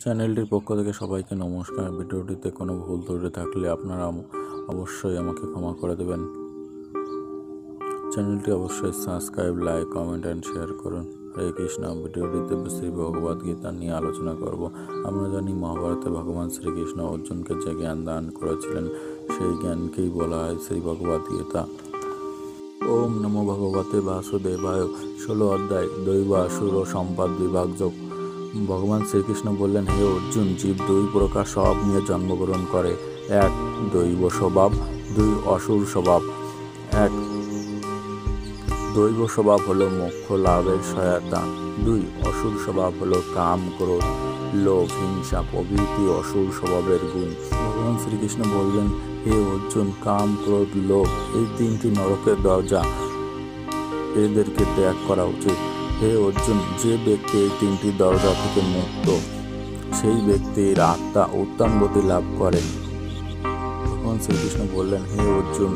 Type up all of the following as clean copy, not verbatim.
চ্যানেলটির পক্ষ থেকে সবাইকে নমস্কার। ভিডিওটিতে কোনো ভুল ত্রুটি থাকলে আপনারা অবশ্যই আমাকে ক্ষমা করে দেবেন। চ্যানেলটি অবশ্যই subscribe, like, comment and share করুন। হরে কৃষ্ণ। ভিডিওটিতে শ্রী ভগবদ গীতা নিয়ে আলোচনা করব। আমরা জানি মহাভারতে ভগবান শ্রীকৃষ্ণ অর্জুনকে যে জ্ঞান দান করেছিলেন সেই জ্ঞানকেই বলা হয় শ্রী ভগবদ গীতা। ওম নমো ভগবতে বাসুদেবায়। 16 অধ্যায় দৈব আসুর ও সম্পদ বিভাগযোগ। ভগবান শ্রীকৃষ্ণ বললেন, হে অর্জুন, জীব দুই প্রকার স্বভাব নিয়ে জন্মগ্রহণ করে। এক, দৈব স্বভাব। দুই, অসুর স্বভাব। এক, দৈব স্বভাব হলো মোক্ষ লাভের সহায়তা। দুই, অসুর স্বভাব হলো কাম, ক্রোধ, লোভ, হিংসা প্রভৃতি অসুর স্বভাবের গুণ। ভগবান শ্রীকৃষ্ণ বললেন, হে অর্জুন, কাম, ক্রোধ, লোভ এই তিনটি নরকের দরজা, এদেরকে ত্যাগ করা উচিত। হে অর্জুন, যে ব্যক্তি এই তিনটি দরজা থেকে মুক্ত সেই ব্যক্তির আত্মা উত্তম গতি লাভ করে। ভগবান শ্রীকৃষ্ণ বললেন, হে অর্জুন,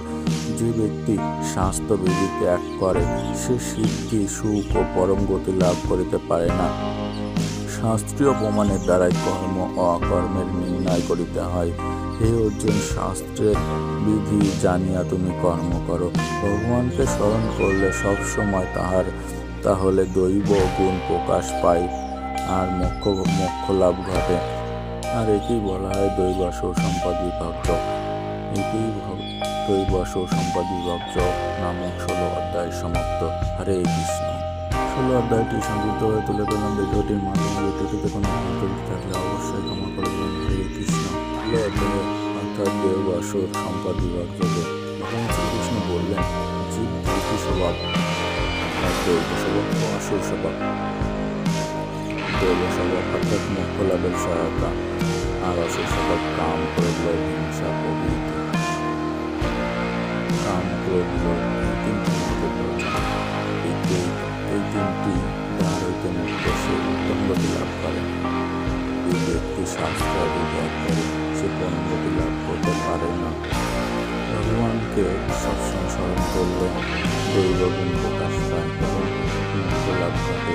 যে ব্যক্তি শাস্ত্রবিধি ত্যাগ করে সে সিদ্ধি, সুখ ও পরম গতি লাভ করিতে পারে না। শাস্ত্রীয় প্রমাণের দ্বারাই কর্ম ও অকর্মের নির্ণয় করিতে হয়। হে অর্জুন, শাস্ত্রের বিধি জানিয়া তুমি কর্ম করো। ভগবানকে স্মরণ করলে সবসময় তাহলে দৈব গুণ প্রকাশ পায় আর মোক্ষ লাভ ঘটে। আর একেই বলা হয় দৈব আসুর সম্পদ বিভাগযোগ। একেই দৈব আসুর সম্পদ বিভাগযোগ নামক 16 অধ্যায় সমাপ্ত। হরে কৃষ্ণ। 16 অধ্যায়টি সংক্ষিপ্তভাবে তুলে ধরলাম। ভিডিওটির মাধ্যমে ভিডিওটিতে কোনো ভুল থাকলে অবশ্যই ক্ষমা করে দেবেন। হরে কৃষ্ণ। 16 অধ্যায়ে অর্থাৎ দৈব আসুর সম্পদ বিভাগযোগে ভগবান শ্রীকৃষ্ণ বললেন, জীব দুটি স্বভাব, দৈব স্বভাব ও অসুর স্বভাব। দৈব স্বভাব অর্থাৎ মোক্ষ লাভের সহায়তা, আর অসুর স্বভাব কাম, ক্রোধ, লোভ, হিংসা প্রভৃতি। কাম, ক্রোধ, লোভ এই তিনটি নরকের দরজা। এই তিনটি দ্বার হইতে মুক্ত সে উত্তম গতি লাভ করে। এই ব্যক্তি শাস্ত্র ত্যাগ করে সে পরম গতি লাভ করতে পারে না। ভগবানকে সবসময় স্মরণ করলে দৈব গুণ প্রকাশ পায় এবং মোক্ষ লাভ ঘটে।